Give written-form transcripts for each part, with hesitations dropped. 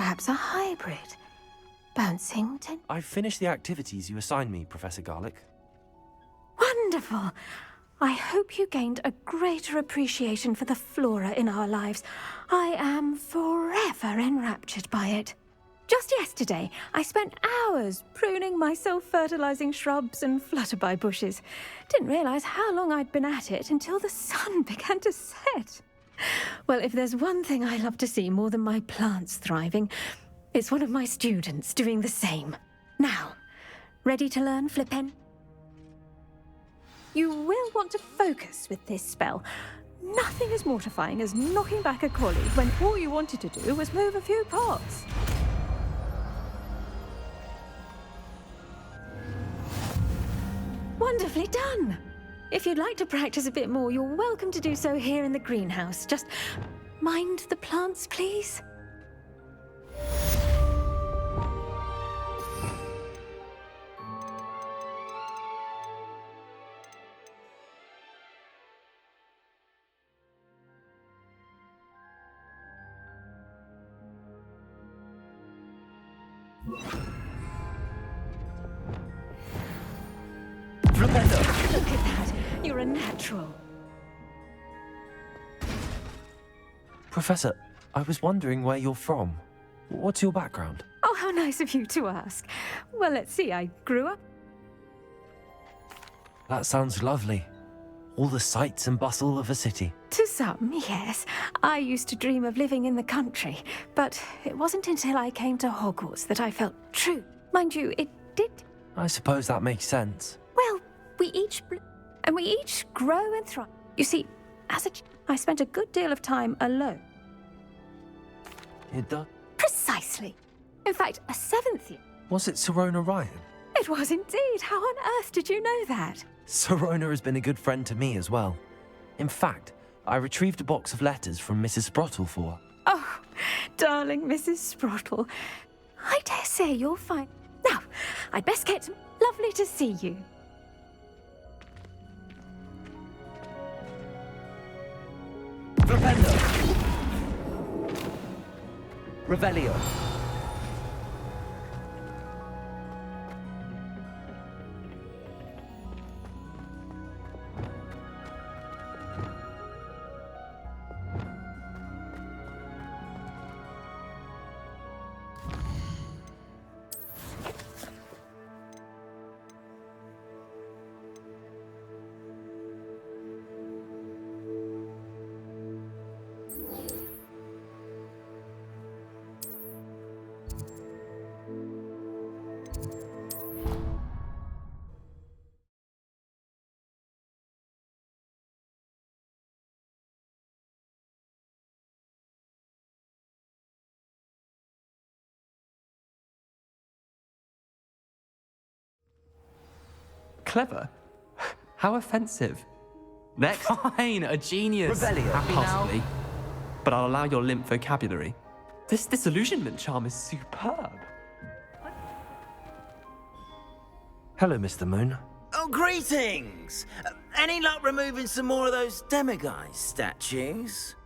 Perhaps a hybrid. Bouncing tin. I've finished the activities you assigned me, Professor Garlick. Wonderful! I hope you gained a greater appreciation for the flora in our lives. I am forever enraptured by it. Just yesterday, I spent hours pruning my self-fertilizing shrubs and flutterby bushes. Didn't realize how long I'd been at it until the sun began to set. Well, if there's one thing I love to see more than my plants thriving, it's one of my students doing the same. Now, ready to learn, Flippen? You will want to focus with this spell. Nothing as mortifying as knocking back a colleague when all you wanted to do was move a few pots. Wonderfully done! If you'd like to practice a bit more, you're welcome to do so here in the greenhouse. Just mind the plants, please. Look at that. You're a natural. Professor, I was wondering where you're from. What's your background? Oh, how nice of you to ask. Well, let's see. I grew up... That sounds lovely. All the sights and bustle of a city. To some, yes. I used to dream of living in the country, but it wasn't until I came to Hogwarts that I felt true. Mind you, it did... I suppose that makes sense. Well, we each grow and thrive. You see, I spent a good deal of time alone. It does? Precisely. In fact, a 7th year. Was it Serona Ryan? It was indeed. How on earth did you know that? Serona has been a good friend to me as well. In fact, I retrieved a box of letters from Mrs. Sprottle for her. Oh, darling Mrs. Sprottle. I dare say you'll find... Now, I'd best get... Lovely to see you. Flipendo! Revelio! Clever? How offensive. Next. Fine, a genius. Revelio. Happy Possibly. now? But I'll allow your limp vocabulary. This disillusionment charm is superb. Hello, Mr. Moon. Oh, greetings! Any luck removing some more of those demiguise statues?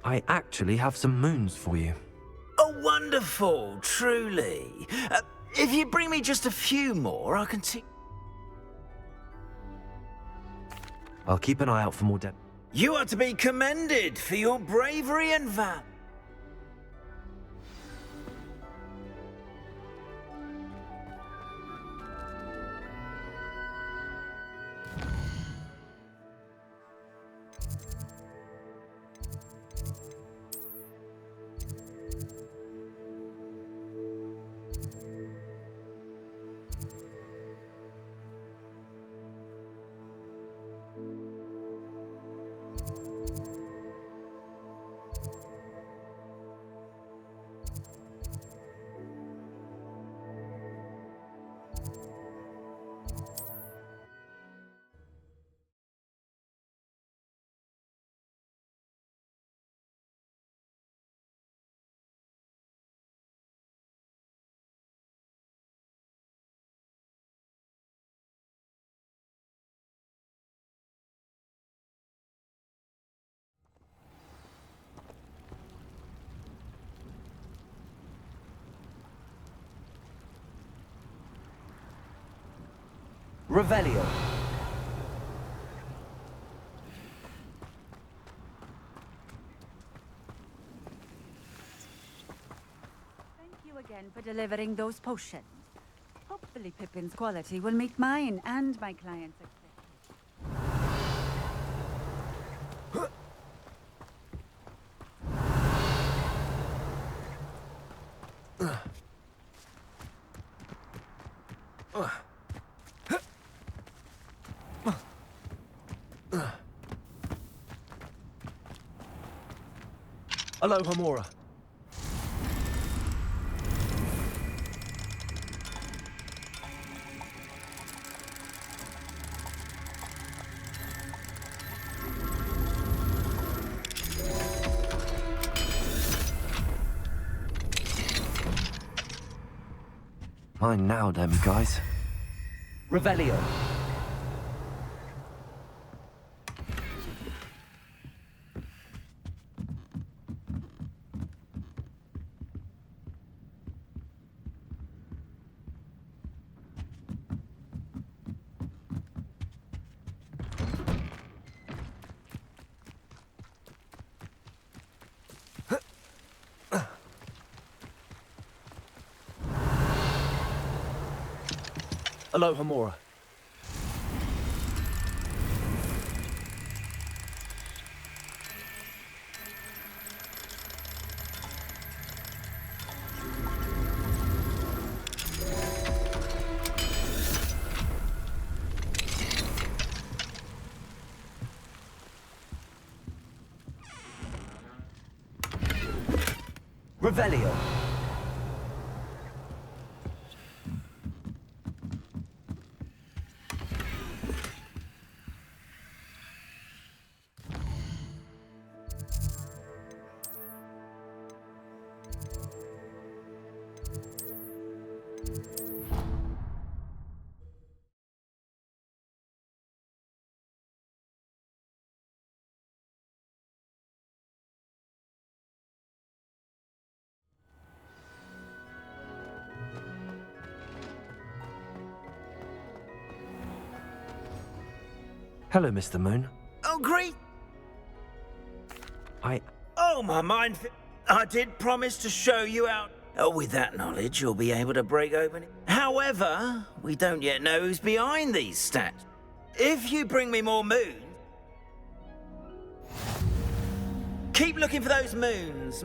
I actually have some moons for you. Oh, wonderful, truly. If you bring me just a few more, I can see... I'll keep an eye out for more You are to be commended for your bravery and valor. Revelio. Thank you again for delivering those potions. Hopefully Pippin's quality will meet mine and my client's expectations. Aloha Mora. Fine now, then, guys. Revelio. Aloha Mora. Revelio. Hello, Mr. Moon. Oh, great! Oh, my mind. I did promise to show you out. Oh, with that knowledge, you'll be able to break open it. However, we don't yet know who's behind these stats. If you bring me more moons, keep looking for those moons,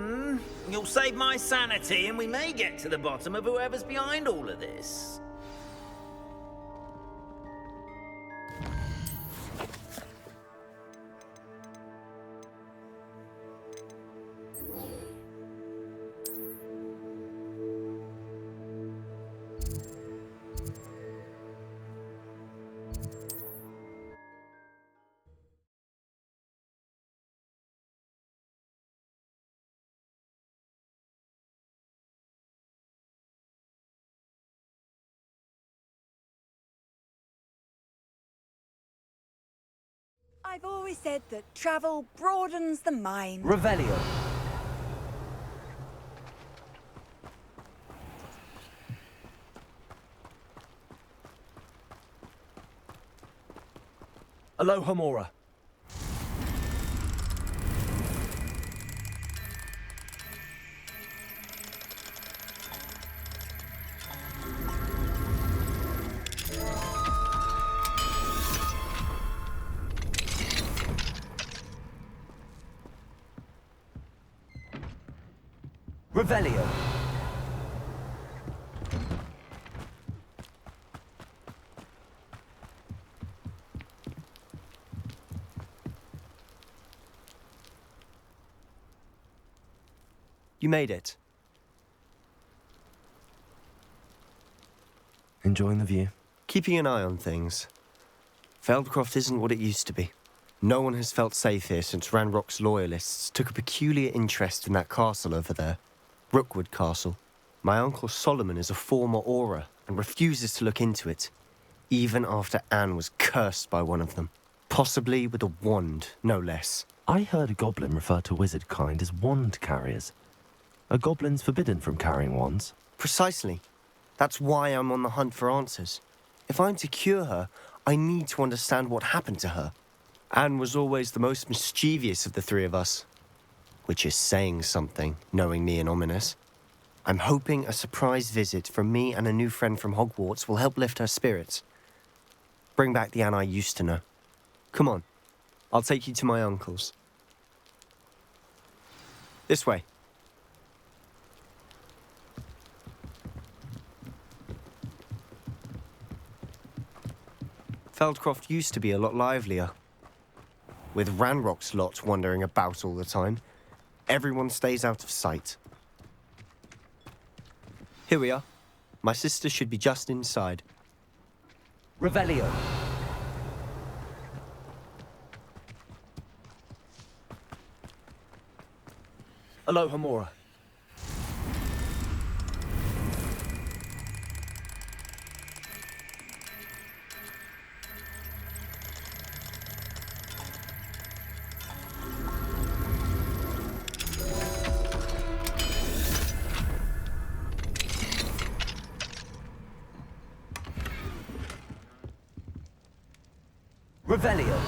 You'll save my sanity, and we may get to the bottom of whoever's behind all of this. I've always said that travel broadens the mind. Revelio. Aloha Mora. Revelio. You made it. Enjoying the view? Keeping an eye on things. Feldcroft isn't what it used to be. No one has felt safe here since Ranrock's loyalists took a peculiar interest in that castle over there. Rookwood Castle. My uncle Solomon is a former Auror and refuses to look into it, even after Anne was cursed by one of them. Possibly with a wand, no less. I heard a goblin refer to wizard kind as wand carriers. Are goblins forbidden from carrying wands? Precisely. That's why I'm on the hunt for answers. If I'm to cure her, I need to understand what happened to her. Anne was always the most mischievous of the three of us. Which is saying something, knowing me and Ominous. I'm hoping a surprise visit from me and a new friend from Hogwarts will help lift her spirits. Bring back the Anne I used to know. Come on, I'll take you to my uncle's. This way. Feldcroft used to be a lot livelier. With Ranrock's lot wandering about all the time, everyone stays out of sight. Here we are. My sister should be just inside. Revelio. Aloha Mora. Revelio.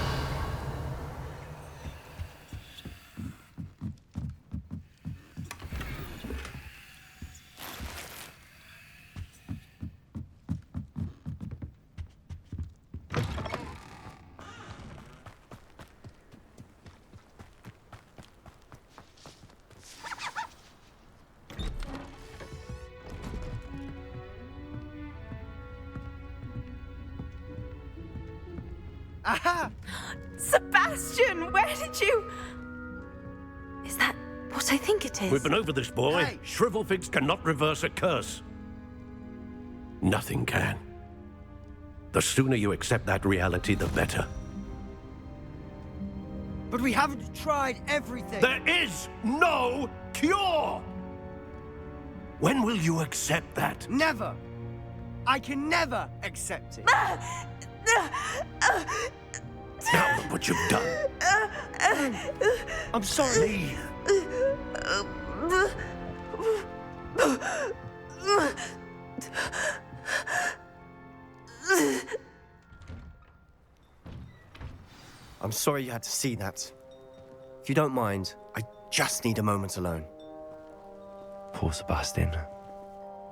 Aha! Sebastian, where did you... Is that what I think it is? We've been over this, boy. Hey! Shrivelfigs cannot reverse a curse. Nothing can. The sooner you accept that reality, the better. But we haven't tried everything. There is no cure! When will you accept that? Never. I can never accept it. Now look what you've done. I'm sorry. Leave. I'm sorry you had to see that. If you don't mind, I just need a moment alone. Poor Sebastian.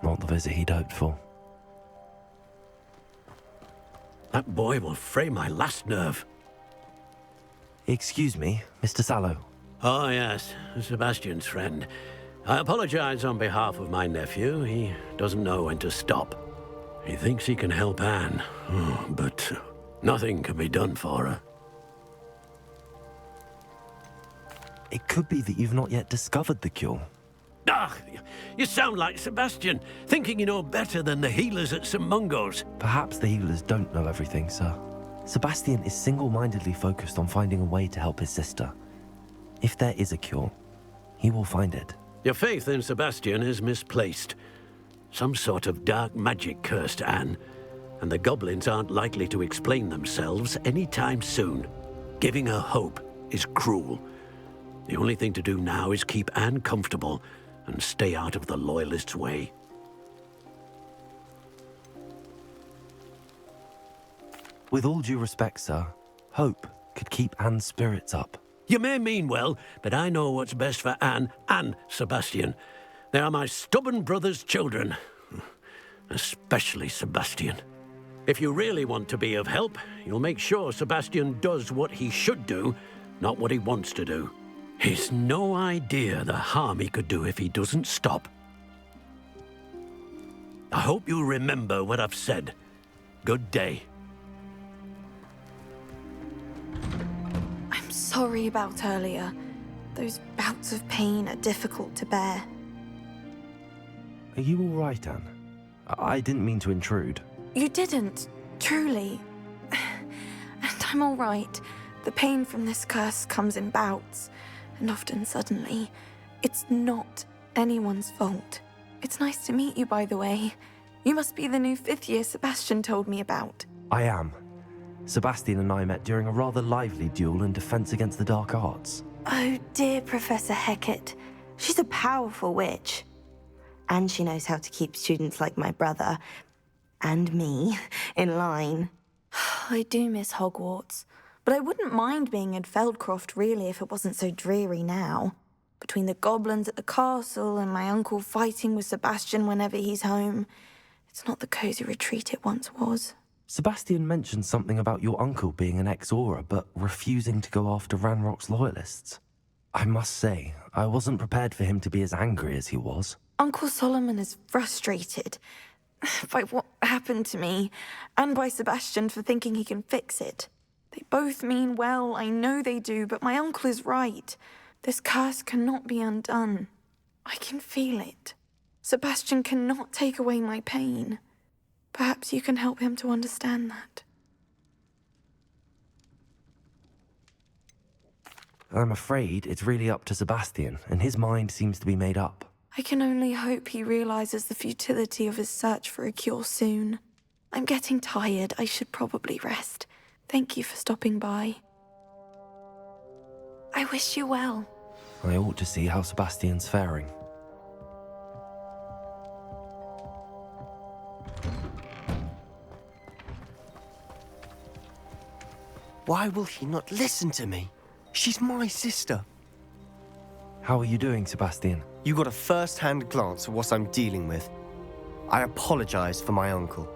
Not the visit he'd hoped for. That boy will fray my last nerve. Excuse me, Mr. Sallow. Oh, yes, Sebastian's friend. I apologize on behalf of my nephew. He doesn't know when to stop. He thinks he can help Anne, but nothing can be done for her. It could be that you've not yet discovered the cure. Ah, you sound like Sebastian, thinking you know better than the healers at St. Mungo's. Perhaps the healers don't know everything, sir. Sebastian is single-mindedly focused on finding a way to help his sister. If there is a cure, he will find it. Your faith in Sebastian is misplaced. Some sort of dark magic cursed Anne, and the goblins aren't likely to explain themselves anytime soon. Giving her hope is cruel. The only thing to do now is keep Anne comfortable and stay out of the Loyalists' way. With all due respect, sir, hope could keep Anne's spirits up. You may mean well, but I know what's best for Anne and Sebastian. They are my stubborn brother's children. Especially Sebastian. If you really want to be of help, you'll make sure Sebastian does what he should do, not what he wants to do. He's no idea the harm he could do if he doesn't stop. I hope you'll remember what I've said. Good day. I'm sorry about earlier. Those bouts of pain are difficult to bear. Are you all right, Anne? I didn't mean to intrude. You didn't, truly. And I'm all right. The pain from this curse comes in bouts, and often suddenly. It's not anyone's fault. It's nice to meet you, by the way. You must be the new 5th year Sebastian told me about. I am. Sebastian and I met during a rather lively duel in defense against the dark arts. Oh, dear Professor Hecat. She's a powerful witch. And she knows how to keep students like my brother and me in line. I do miss Hogwarts, but I wouldn't mind being in Feldcroft really if it wasn't so dreary now. Between the goblins at the castle and my uncle fighting with Sebastian whenever he's home, it's not the cosy retreat it once was. Sebastian mentioned something about your uncle being an ex-Auror, but refusing to go after Ranrock's loyalists. I must say, I wasn't prepared for him to be as angry as he was. Uncle Solomon is frustrated by what happened to me, and by Sebastian for thinking he can fix it. They both mean well, I know they do, but my uncle is right. This curse cannot be undone. I can feel it. Sebastian cannot take away my pain. Perhaps you can help him to understand that. I'm afraid it's really up to Sebastian, and his mind seems to be made up. I can only hope he realizes the futility of his search for a cure soon. I'm getting tired. I should probably rest. Thank you for stopping by. I wish you well. I ought to see how Sebastian's faring. Why will he not listen to me? She's my sister. How are you doing, Sebastian? You got a first-hand glance at what I'm dealing with. I apologize for my uncle.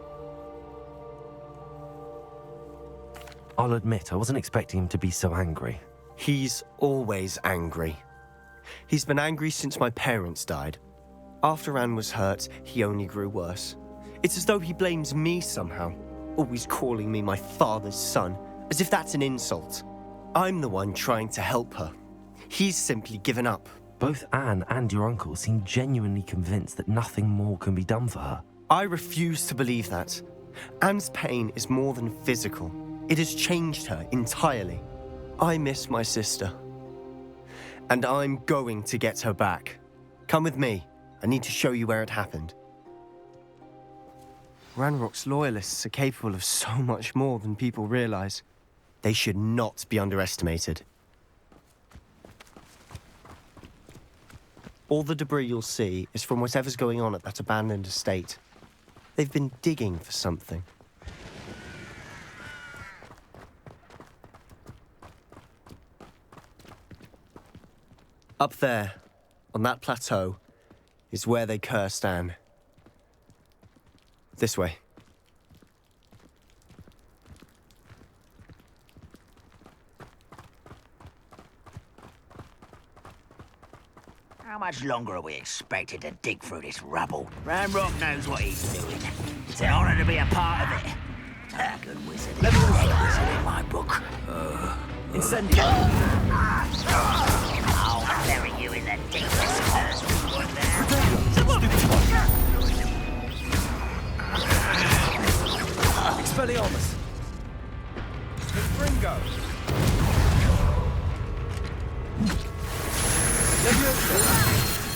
I'll admit, I wasn't expecting him to be so angry. He's always angry. He's been angry since my parents died. After Anne was hurt, he only grew worse. It's as though he blames me somehow, always calling me my father's son, as if that's an insult. I'm the one trying to help her. He's simply given up. Both Anne and your uncle seem genuinely convinced that nothing more can be done for her. I refuse to believe that. Anne's pain is more than physical. It has changed her entirely. I miss my sister. And I'm going to get her back. Come with me. I need to show you where it happened. Ranrock's loyalists are capable of so much more than people realize. They should not be underestimated. All the debris you'll see is from whatever's going on at that abandoned estate. They've been digging for something. Up there, on that plateau, is where they cursed Anne. This way. How much longer are we expected to dig through this rubble? Ranrock knows what he's doing. It's an honor to be a part of it. A good wizard is a dead wizard in my book. Incendio! I'll bury you in the deepest curse wood there. Expelliarmus! Ringo!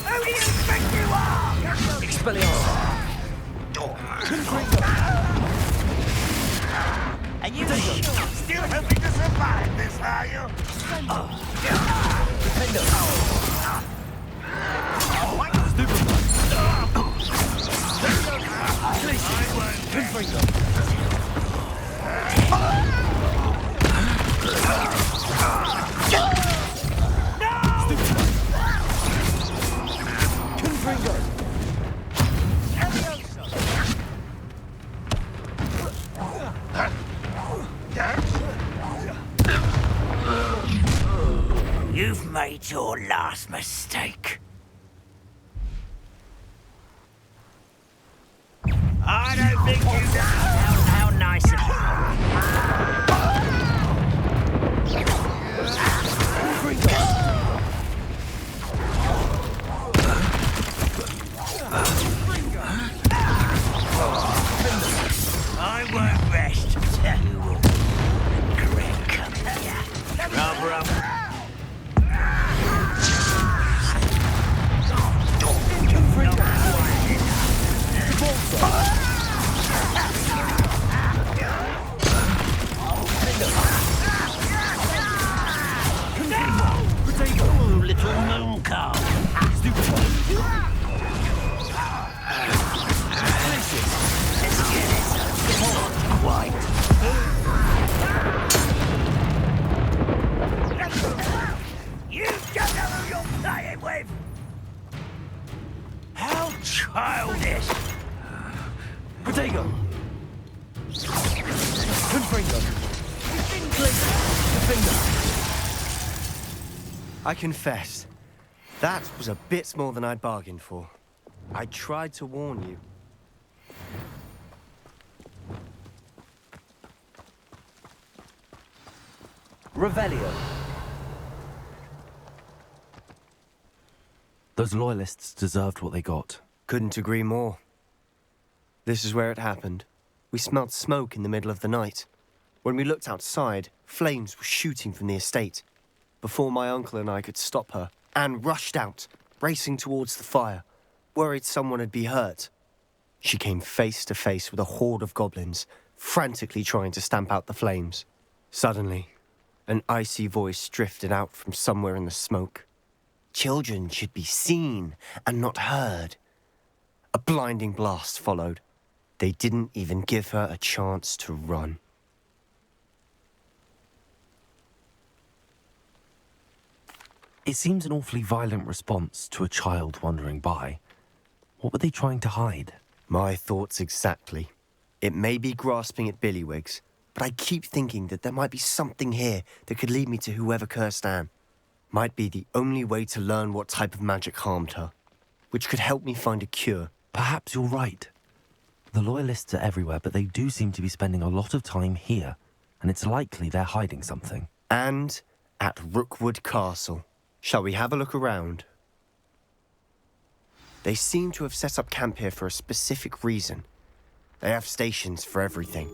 Who do you think you are? Expelliarmus! And you still hoping to survive this, are you? You've made your last mistake. I don't think you know how nice of you. I won't rest till you will regret coming here. Rub, rub. Childish! Protego! Confringo! I confess, that was a bit more than I'd bargained for. I tried to warn you. Revelio. Those loyalists deserved what they got. Couldn't agree more. This is where it happened. We smelled smoke in the middle of the night. When we looked outside, flames were shooting from the estate. Before my uncle and I could stop her, Anne rushed out, racing towards the fire, worried someone had been hurt. She came face to face with a horde of goblins, frantically trying to stamp out the flames. Suddenly, an icy voice drifted out from somewhere in the smoke. Children should be seen and not heard. A blinding blast followed. They didn't even give her a chance to run. It seems an awfully violent response to a child wandering by. What were they trying to hide? My thoughts exactly. It may be grasping at billywhigs, but I keep thinking that there might be something here that could lead me to whoever cursed Anne. Might be the only way to learn what type of magic harmed her, which could help me find a cure. Perhaps you're right. The Loyalists are everywhere, but they do seem to be spending a lot of time here, and it's likely they're hiding something. And at Rookwood Castle. Shall we have a look around? They seem to have set up camp here for a specific reason. They have stations for everything.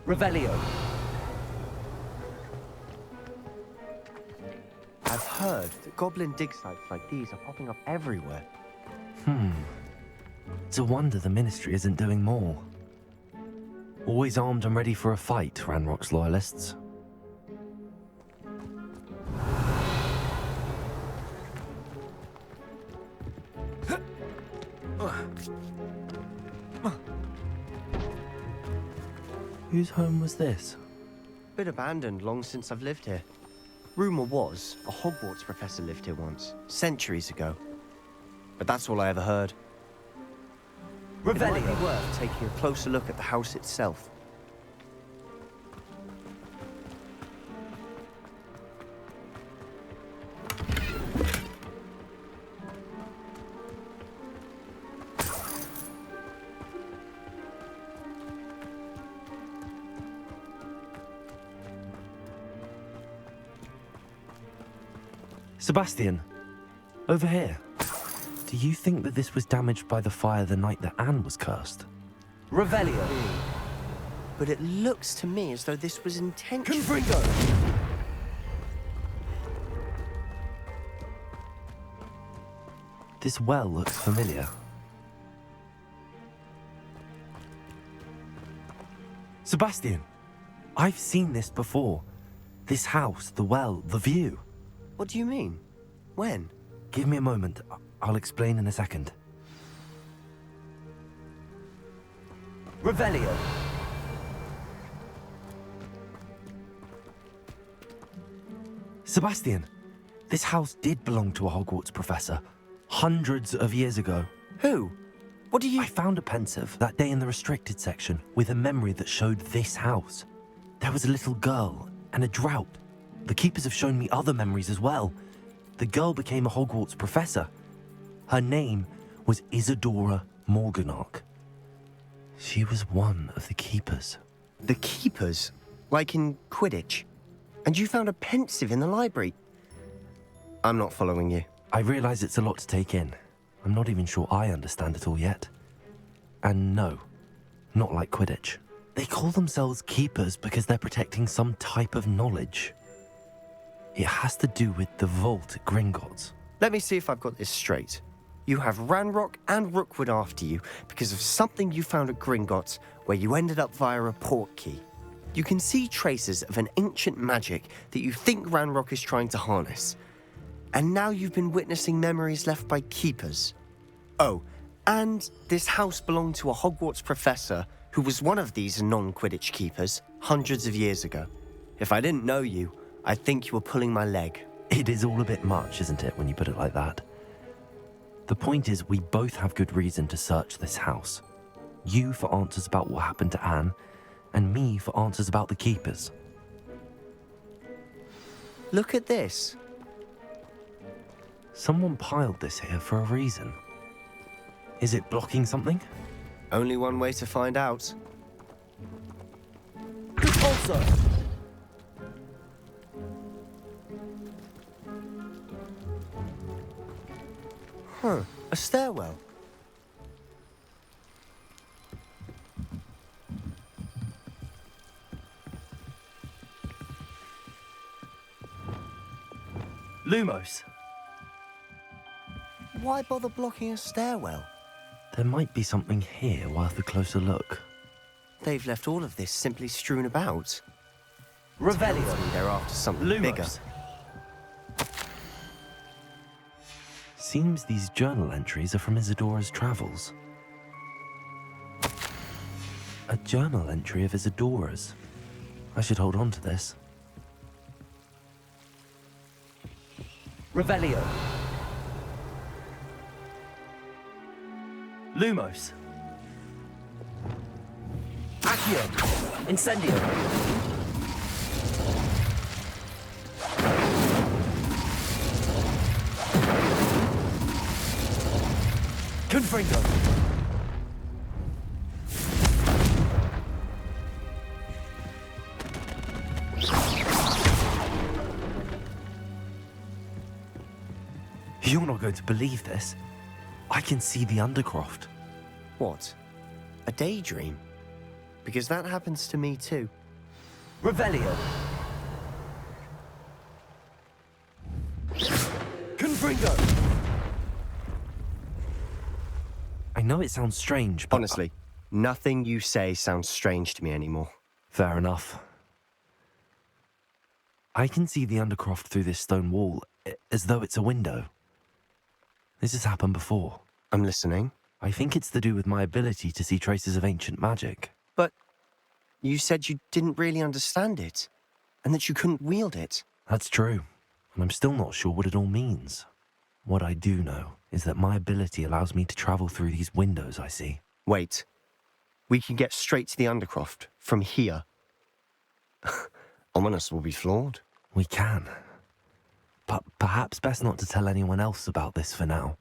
Revelio. I've heard that goblin dig sites like these are popping up everywhere. It's a wonder the Ministry isn't doing more. Always armed and ready for a fight, Ranrock's Loyalists. Whose home was this? Been abandoned long since I've lived here. Rumour was a Hogwarts professor lived here once, centuries ago. But that's all I ever heard. It might be worth taking a closer look at the house itself. Sebastian, over here. Do you think that this was damaged by the fire the night that Anne was cursed? Revelio. But it looks to me as though this was intentional. Confringo! This well looks familiar. Sebastian, I've seen this before. This house, the well, the view. What do you mean? When? Give me a moment. I'll explain in a second. Revelio. Sebastian, this house did belong to a Hogwarts professor. Hundreds of years ago. Who? What do you... I found a pensive that day in the restricted section with a memory that showed this house. There was a little girl and a drought. The keepers have shown me other memories as well. The girl became a Hogwarts professor. Her name was Isadora Morganach. She was one of the keepers. The keepers? Like in Quidditch? And you found a pensive in the library? I'm not following you. I realize it's a lot to take in. I'm not even sure I understand it all yet. And no, not like Quidditch. They call themselves keepers because they're protecting some type of knowledge. It has to do with the vault at Gringotts. Let me see if I've got this straight. You have Ranrock and Rookwood after you because of something you found at Gringotts where you ended up via a port key. You can see traces of an ancient magic that you think Ranrock is trying to harness. And now you've been witnessing memories left by keepers. Oh, and this house belonged to a Hogwarts professor who was one of these non-Quidditch keepers hundreds of years ago. If I didn't know you, I'd think you were pulling my leg. It is all a bit much, isn't it, when you put it like that? The point is, we both have good reason to search this house. You for answers about what happened to Anne, and me for answers about the keepers. Look at this. Someone piled this here for a reason. Is it blocking something? Only one way to find out. Also, Huh, a stairwell. Lumos. Why bother blocking a stairwell? There might be something here worth a closer look. They've left all of this simply strewn about. Revelio. Tells me they're after something bigger. Seems these journal entries are from Isadora's travels. A journal entry of Isadora's. I should hold on to this. Revelio. Lumos. Accio. Incendio. Confringo. You're not going to believe this. I can see the Undercroft. What? A daydream? Because that happens to me too. Revelio. Confringo. I know it sounds strange, but... Honestly, nothing you say sounds strange to me anymore. Fair enough. I can see the Undercroft through this stone wall, as though it's a window. This has happened before. I'm listening. I think it's to do with my ability to see traces of ancient magic. But you said you didn't really understand it, and that you couldn't wield it. That's true, and I'm still not sure what it all means. What I do know is that my ability allows me to travel through these windows I see. Wait. We can get straight to the Undercroft from here. Ominous will be flawed. We can. But perhaps best not to tell anyone else about this for now.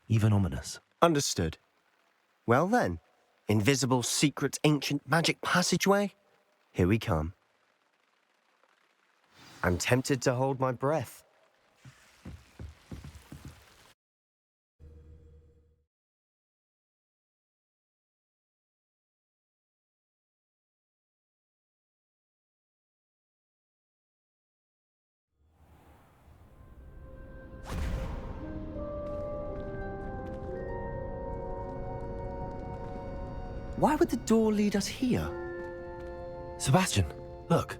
Even Ominous. Understood. Well then, invisible, secret, ancient magic passageway? Here we come. I'm tempted to hold my breath. Why would the door lead us here? Sebastian, look.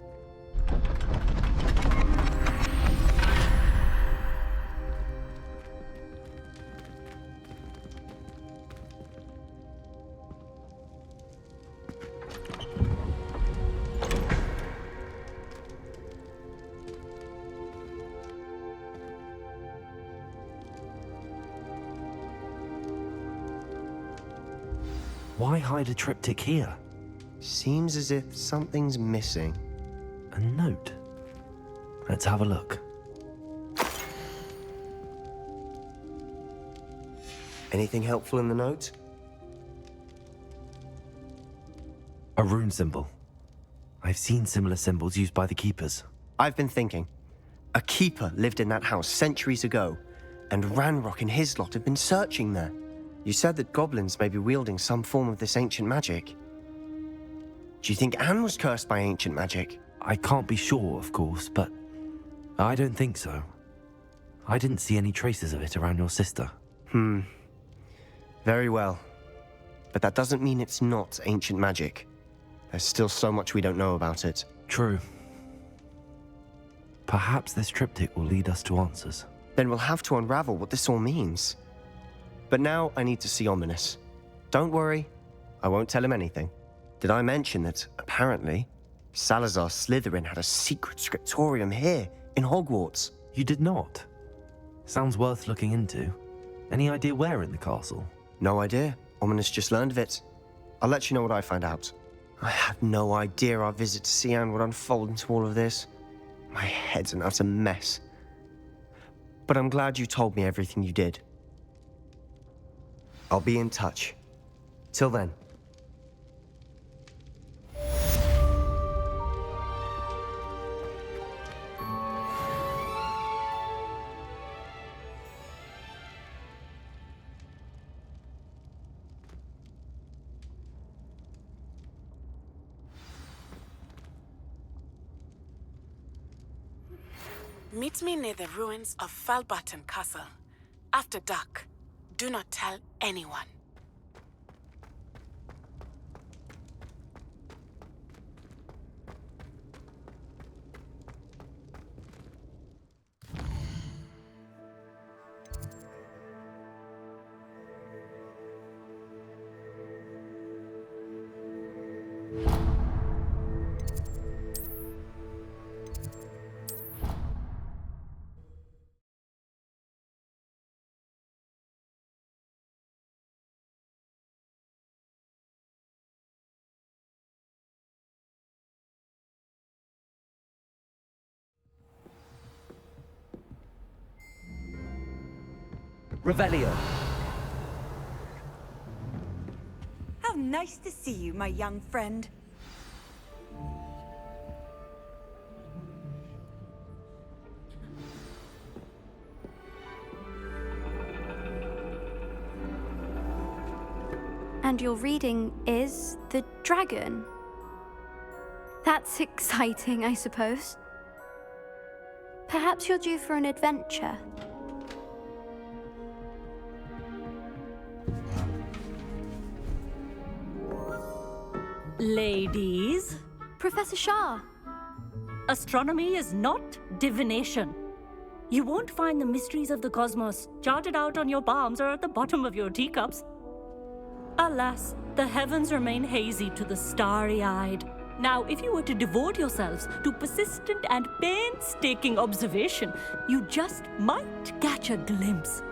Why hide a triptych here? Seems as if something's missing. A note. Let's have a look. Anything helpful in the note? A rune symbol. I've seen similar symbols used by the keepers. I've been thinking. A keeper lived in that house centuries ago, and Ranrock and his lot have been searching there. You said that goblins may be wielding some form of this ancient magic. Do you think Anne was cursed by ancient magic? I can't be sure, of course, but I don't think so. I didn't see any traces of it around your sister. Very well. But that doesn't mean it's not ancient magic. There's still so much we don't know about it. True. Perhaps this triptych will lead us to answers. Then we'll have to unravel what this all means. But now I need to see Ominous. Don't worry, I won't tell him anything. Did I mention that, apparently, Salazar Slytherin had a secret scriptorium here, in Hogwarts? You did not? Sounds worth looking into. Any idea where in the castle? No idea. Ominous just learned of it. I'll let you know what I find out. I had no idea our visit to Sian would unfold into all of this. My head's an utter mess. But I'm glad you told me everything you did. I'll be in touch. Till then. Meet me near the ruins of Falbaton Castle. After dark. Do not tell anyone. Revelio. How nice to see you, my young friend. And your reading is The Dragon. That's exciting, I suppose. Perhaps you're due for an adventure. Ladies, Professor Shah. astronomy is not divination. You won't find the mysteries of the cosmos charted out on your palms or at the bottom of your teacups. Alas, the heavens remain hazy to the starry-eyed. Now, if you were to devote yourselves to persistent and painstaking observation, you just might catch a glimpse.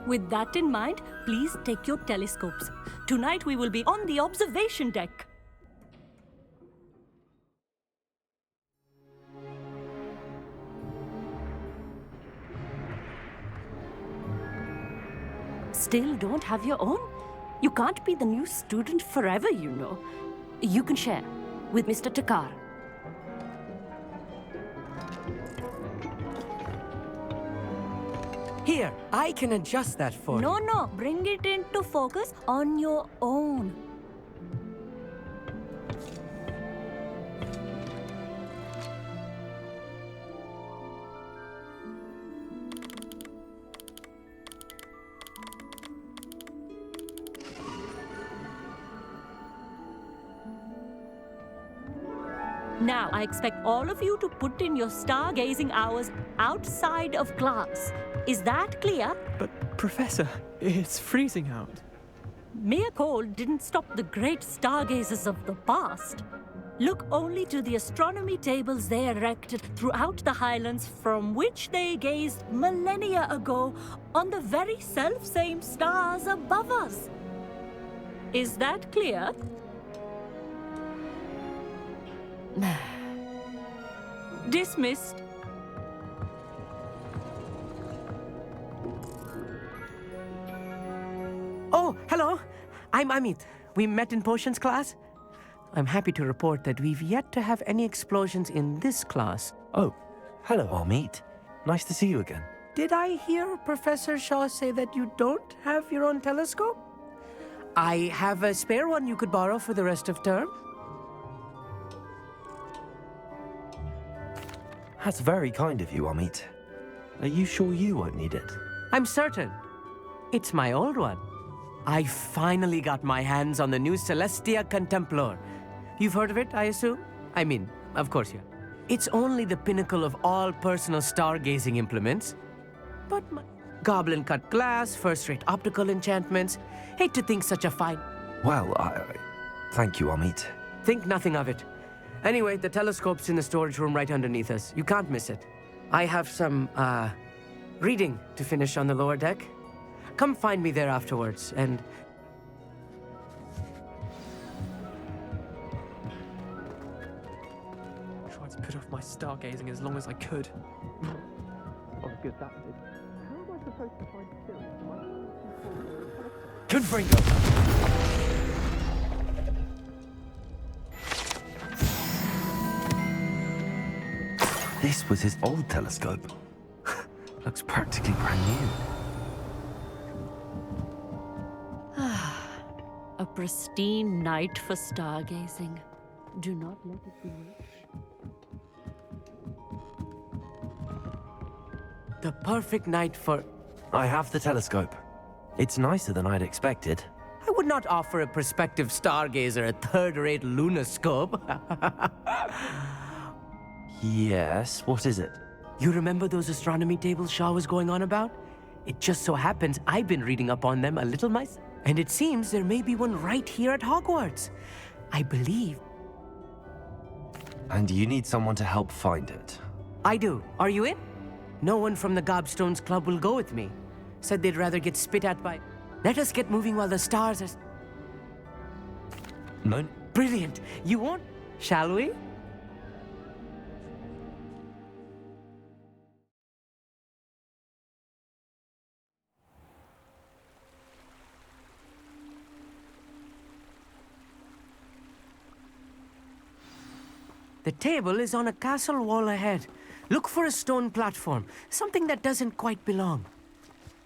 With that in mind, please take your telescopes. Tonight we will be on the observation deck. Still don't have your own? You can't be the new student forever, you know. You can share with Mr. Takar. Here, I can adjust that for you. No, bring it into focus on your own. Now, I expect all of you to put in your stargazing hours outside of class. Is that clear? But, Professor, it's freezing out. Mere cold didn't stop the great stargazers of the past. Look only to the astronomy tables they erected throughout the highlands from which they gazed millennia ago on the very self-same stars above us. Is that clear? Dismissed. Oh, hello. I'm Amit. We met in potions class. I'm happy to report that we've yet to have any explosions in this class. Oh, hello, Amit. Nice to see you again. Did I hear Professor Shaw say that you don't have your own telescope? I have a spare one you could borrow for the rest of term. That's very kind of you, Amit. Are you sure you won't need it? I'm certain. It's my old one. I finally got my hands on the new Celestia Contemplar. You've heard of it, I assume? I mean, of course you have. It's only the pinnacle of all personal stargazing implements. But my goblin-cut glass, first-rate optical enchantments. Hate to think such a fine... Well, thank you, Amit. Think nothing of it. Anyway, the telescope's in the storage room right underneath us. You can't miss it. I have some, reading to finish on the lower deck. Come find me there afterwards, and... I tried to put off my stargazing as long as I could. Oh, good, that did. How am I supposed to find Phil? Confringo! This was his old telescope. Looks practically brand new. A pristine night for stargazing. Do not let it be missed. The perfect night for... I have the telescope. It's nicer than I'd expected. I would not offer a prospective stargazer a third-rate lunoscope. Yes, what is it? You remember those astronomy tables Shaw was going on about? It just so happens I've been reading up on them a little myself. And it seems there may be one right here at Hogwarts. I believe. And you need someone to help find it. I do. Are you in? No one from the Gobstones Club will go with me. Said they'd rather get spit at by... Let us get moving while the stars are... No. Brilliant. You won't... Shall we? The table is on a castle wall ahead. Look for a stone platform, something that doesn't quite belong.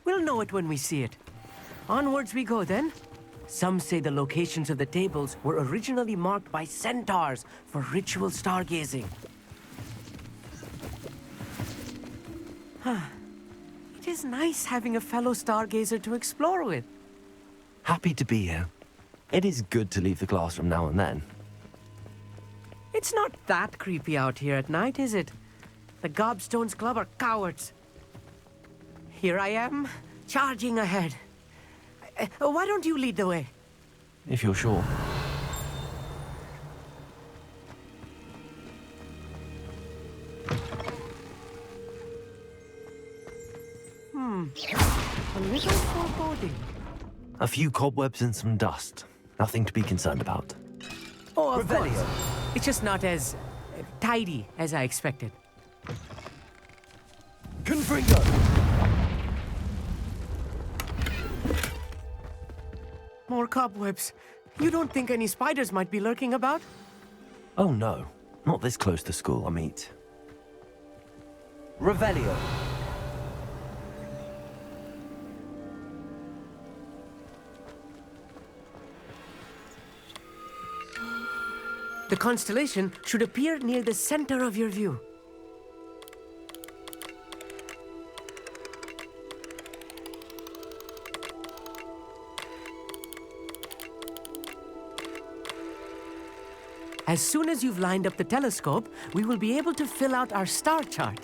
We'll know it when we see it. Onwards we go then. Some say the locations of the tables were originally marked by centaurs for ritual stargazing. It is nice having a fellow stargazer to explore with. Happy to be here. It is good to leave the classroom now and then. It's not that creepy out here at night, is it? The Gobstones Club are cowards. Here I am, charging ahead. Why don't you lead the way? If you're sure. A little foreboding. A few cobwebs and some dust. Nothing to be concerned about. Oh, of course. It's just not as tidy as I expected. Confringo! More cobwebs. You don't think any spiders might be lurking about? Oh no, not this close to school, I meet. Revelio. The constellation should appear near the center of your view. As soon as you've lined up the telescope, we will be able to fill out our star chart.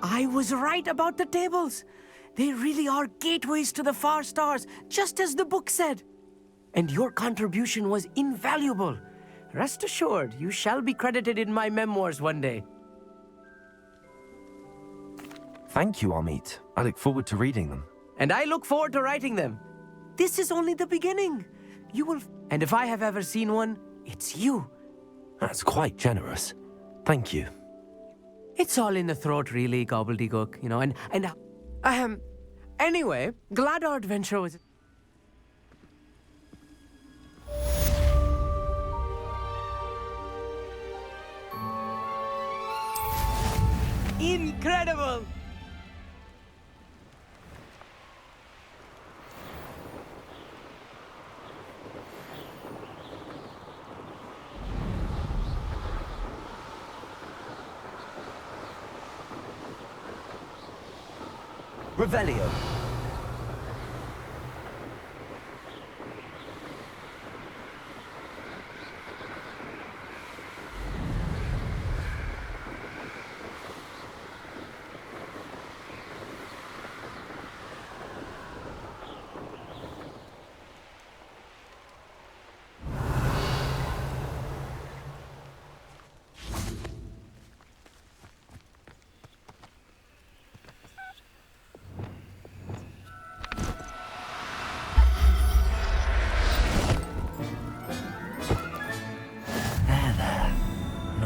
I was right about the tables. They really are gateways to the far stars, just as the book said. And your contribution was invaluable. Rest assured, you shall be credited in my memoirs one day. Thank you, Amit. I look forward to reading them. And I look forward to writing them. This is only the beginning. You will... And if I have ever seen one, it's you. That's quite generous. Thank you. It's all in the throat, really, gobbledygook, you know, anyway, glad our adventure was... Incredible! Revelio.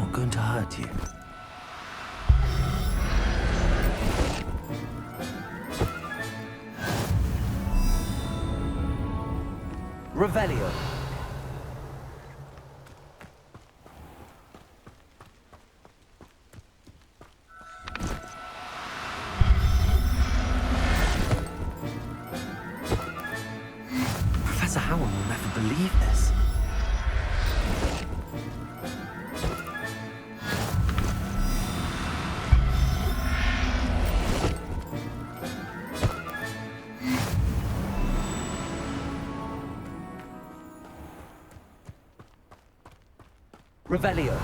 not going to hurt you. Revelio. Professor Howard will never believe this. Revelio.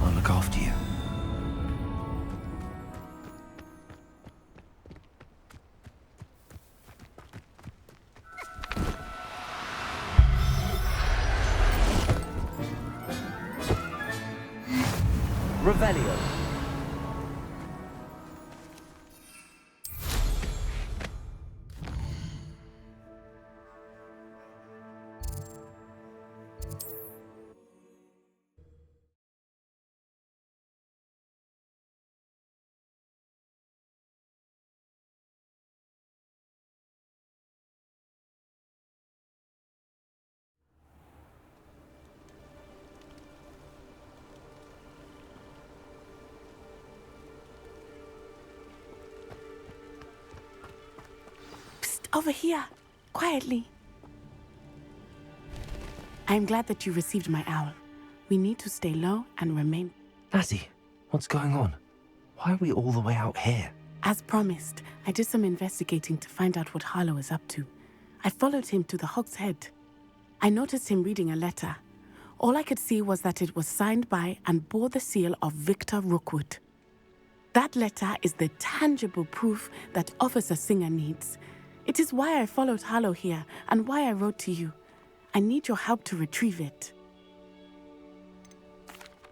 I'll look after you. Revelio. Over here, quietly. I'm glad that you received my owl. We need to stay low and remain... Natty, what's going on? Why are we all the way out here? As promised, I did some investigating to find out what Harlow is up to. I followed him to the Hog's Head. I noticed him reading a letter. All I could see was that it was signed by and bore the seal of Victor Rookwood. That letter is the tangible proof that Officer Singer needs. It is why I followed Harlow here and why I wrote to you. I need your help to retrieve it.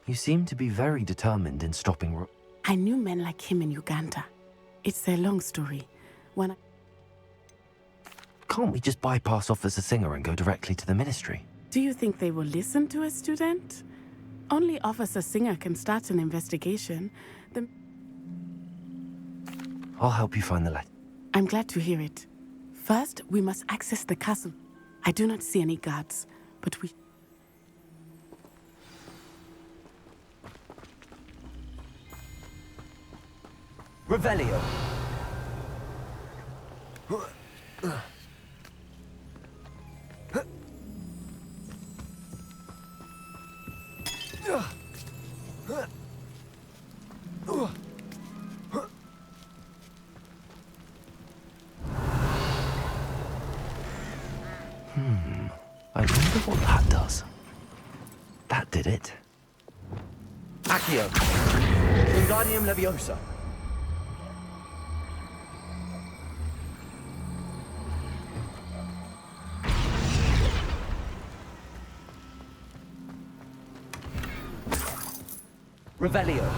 You seem to be very determined in stopping I knew men like him in Uganda. It's a long story. Can't we just bypass Officer Singer and go directly to the Ministry? Do you think they will listen to a student? Only Officer Singer can start an investigation. I'll help you find the letter. I'm glad to hear it. First, we must access the castle. I do not see any guards, but we... Revelio. I wonder what that does. That did it. Accio. Wingardium Leviosa. Revelio.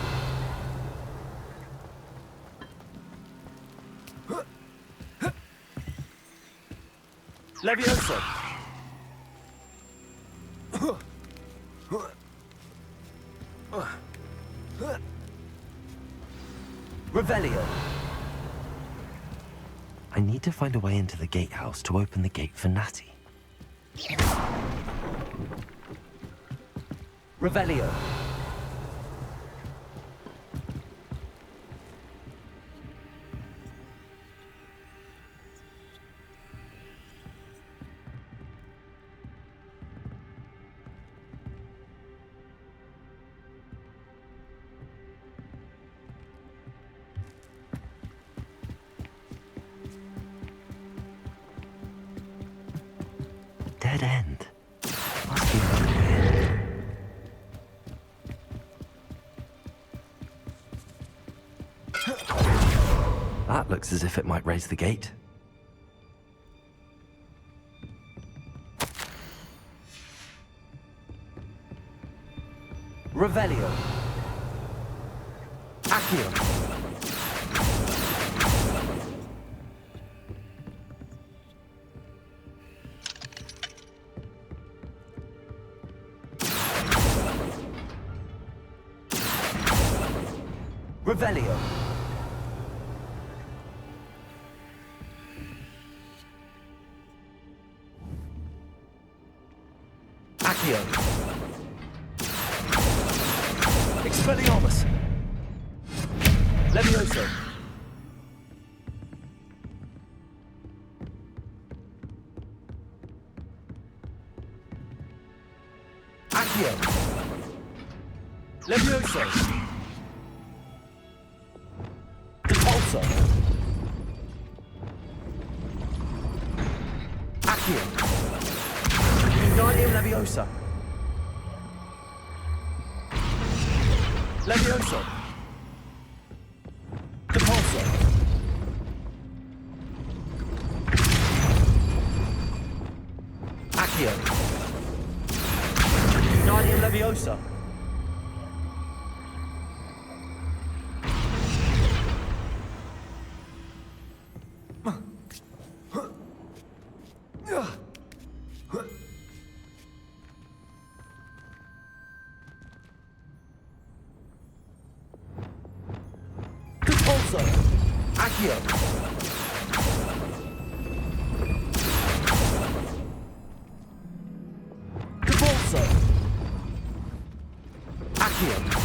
Leviosa. Revelio. I need to find a way into the gatehouse to open the gate for Natty. Revelio. Dead end. Must be another way in. That looks as if it might raise the gate. Revelio. Accio. Revelio. Accio. Expelliarmus. Levioso. Accio. Levioso. Repulso. Accio. Wingardium Leviosa. Levioso. Repulso. Accio. Wingardium Leviosa. Repulso. Accio. Repulso. Accio.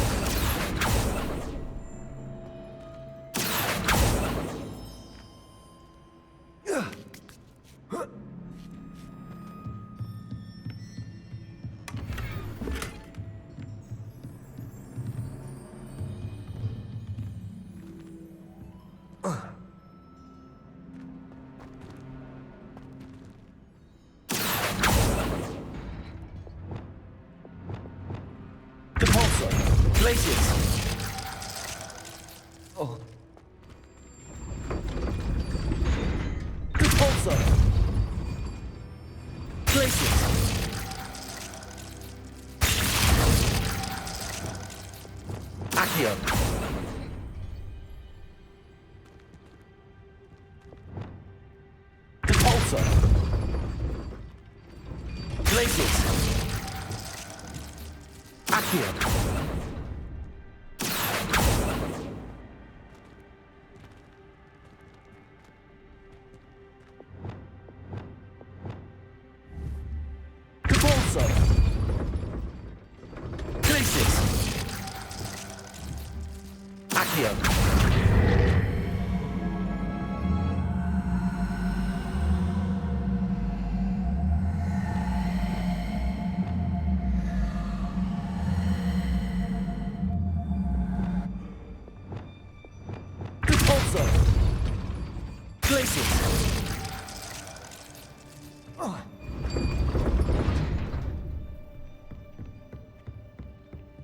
Repulso. Glacius. Oh. Repulso. Glacius. Accio. Repulso. Glacius. Accio. Repulso. Glacius. Accio. Repulso. Glacius. Oh.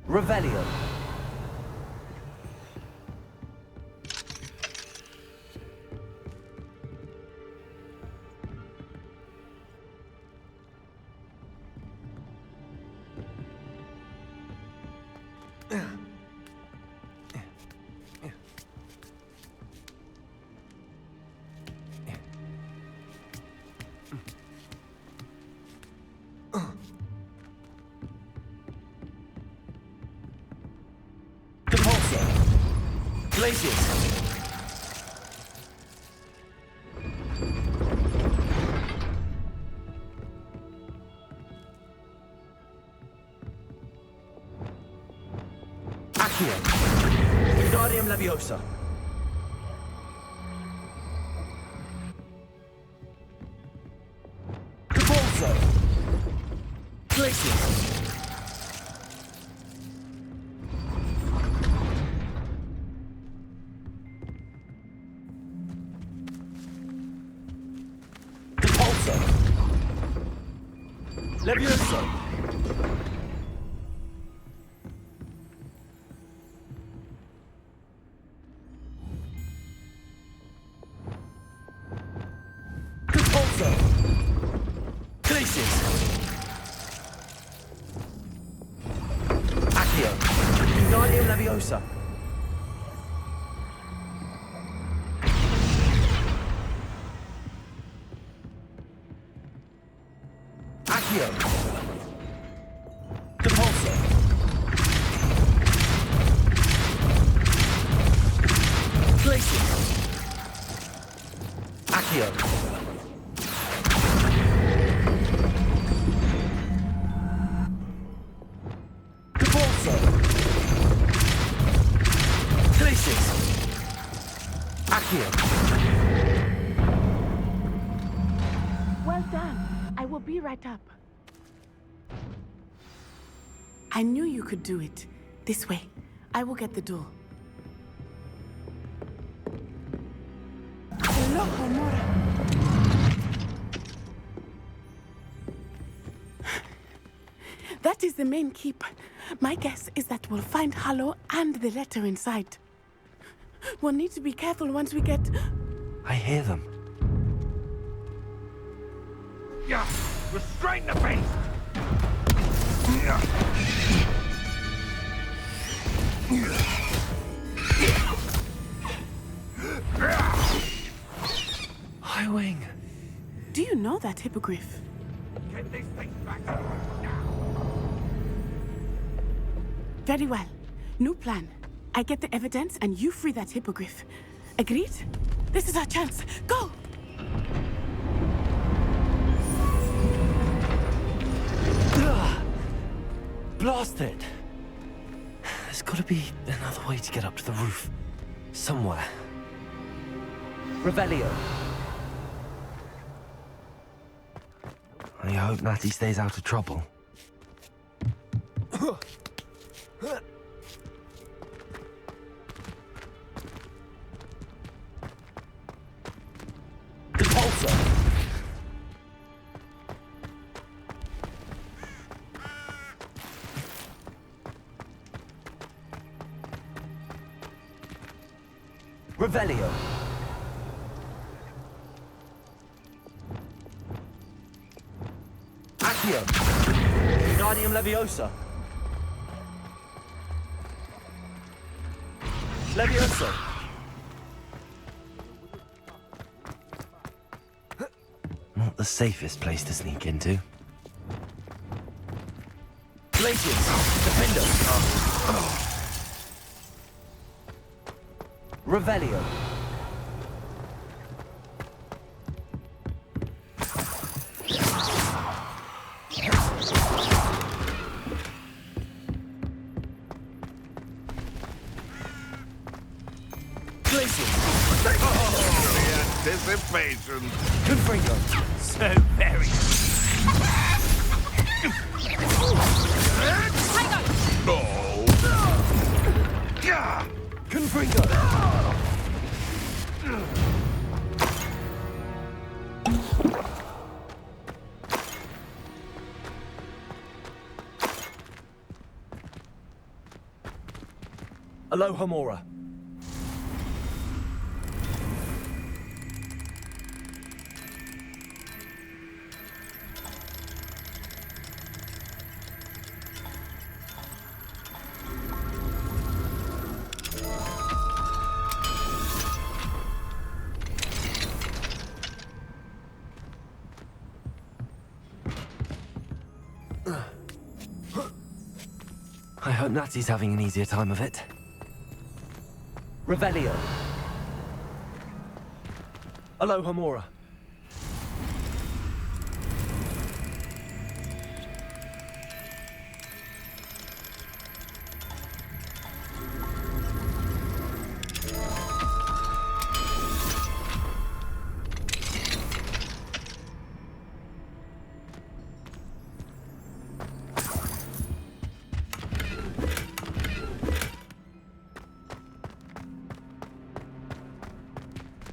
Revelio. Repulso. Glacius. Accio. Wingardium Leviosa. Repulso. Glacius. Repulso. Levioso. Repulso. Glacius. Accio. Leviosa. Accio. Depulso. Glacius. Accio. Depulso. Glacius. Accio. Well done. I will be right up. I knew you could do it. This way. I will get the door. Hello, Homura. That is the main keep. My guess is that we'll find Hallow and the letter inside. We'll need to be careful once we get... I hear them. Yeah, restrain the beast! Highwing. Do you know that hippogriff? Get this thing back. Very well. New plan. I get the evidence and you free that hippogriff. Agreed? This is our chance. Go! Blast it! There's gotta be another way to get up to the roof. Somewhere. Revelio. I hope Natty stays out of trouble. Depulso. Revelio. Accio. Guardium Leviosa. Leviosa. Not the safest place to sneak into. Glacius. Defendo. Revelio. Anticipation. Confringo. So very. No. Confringo. Aloha Mora. I hope Natty's having an easier time of it. Revelio. Aloha Mora.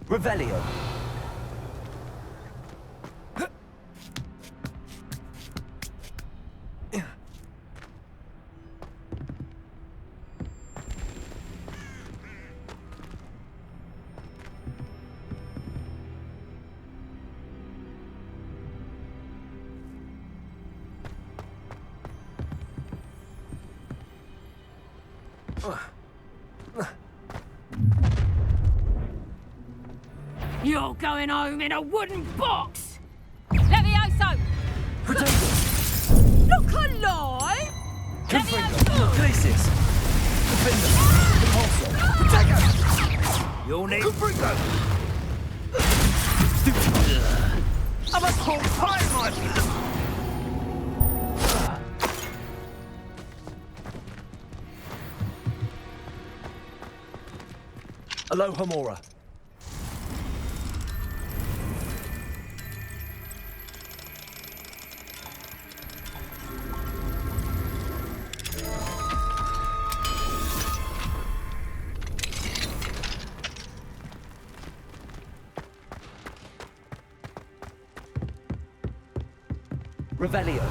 Revelio. You're going home in a wooden box! Levioso! Look alive! Levioso! Places! You'll need... I'm a whole pie, my... Aloha, Mora. Revelio.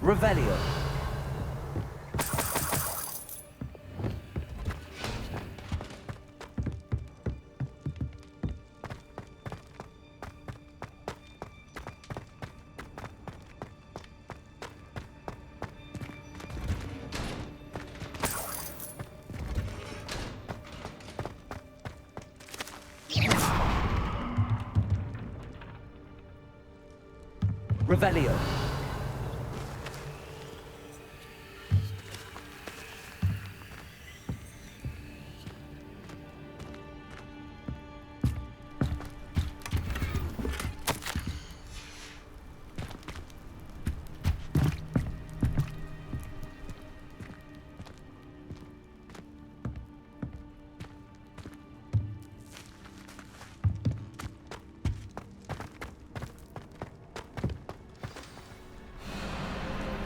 Revelio. Revelio.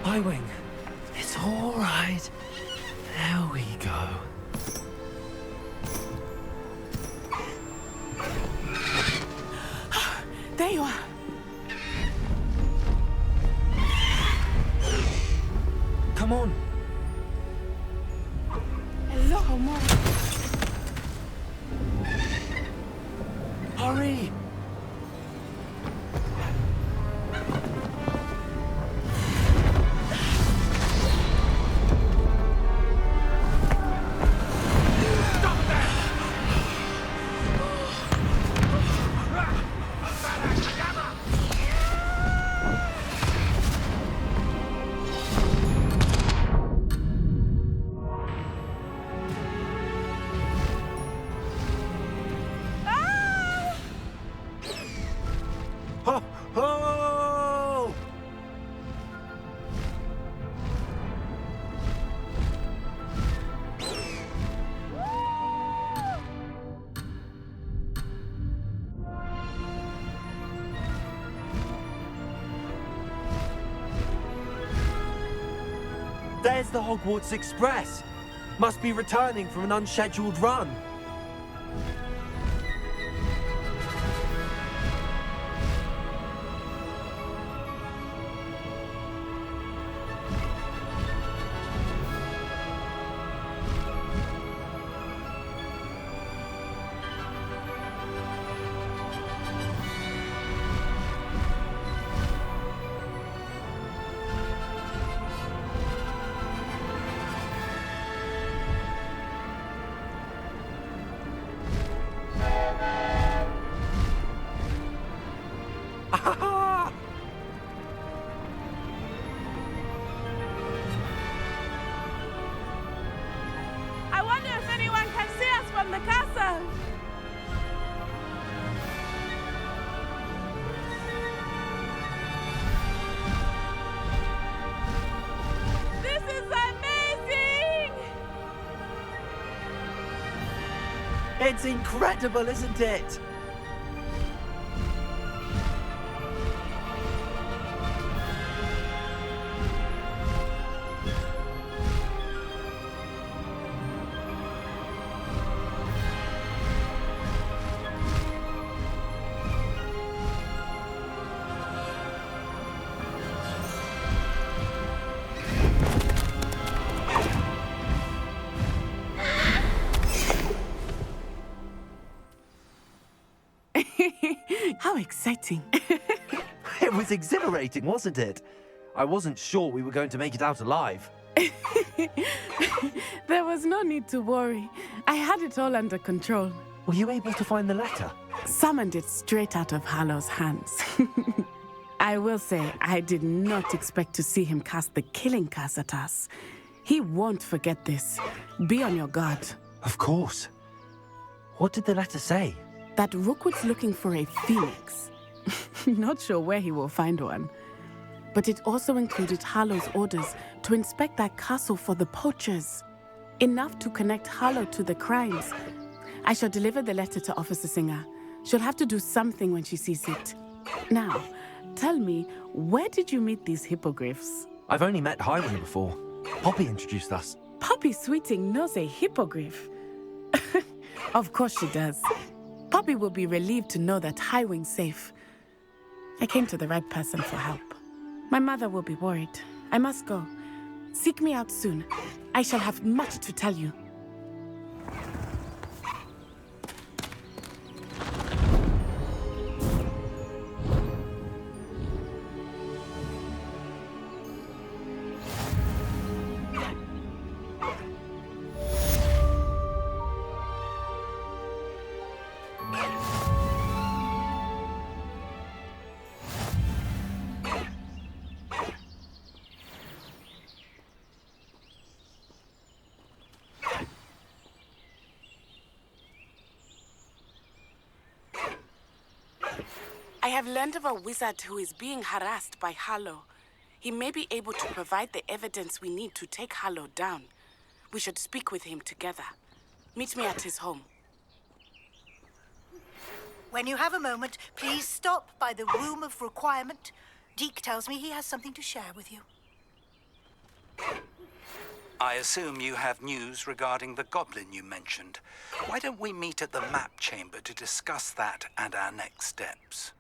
Highwing, it's all right. There we go. There you are. Come on. Hello, Mora. Hurry. Ho, ho! There's the Hogwarts Express. Must be returning from an unscheduled run. I wonder if anyone can see us from the castle. This is amazing! It's incredible, isn't it? How exciting. It was exhilarating, wasn't it? I wasn't sure we were going to make it out alive. There was no need to worry. I had it all under control. Were you able to find the letter? Summoned it straight out of Harlow's hands. I will say, I did not expect to see him cast the killing curse at us. He won't forget this. Be on your guard. Of course. What did the letter say? That Rookwood's looking for a phoenix. Not sure where he will find one. But it also included Harlow's orders to inspect that castle for the poachers. Enough to connect Harlow to the crimes. I shall deliver the letter to Officer Singer. She'll have to do something when she sees it. Now, tell me, where did you meet these hippogriffs? I've only met Highwing before. Poppy introduced us. Poppy Sweeting knows a hippogriff. Of course she does. Poppy will be relieved to know that Highwing's safe. I came to the right person for help. My mother will be worried. I must go. Seek me out soon. I shall have much to tell you. I have learned of a wizard who is being harassed by Harlow. He may be able to provide the evidence we need to take Harlow down. We should speak with him together. Meet me at his home. When you have a moment, please stop by the Room of Requirement. Deke tells me he has something to share with you. I assume you have news regarding the goblin you mentioned. Why don't we meet at the map chamber to discuss that and our next steps?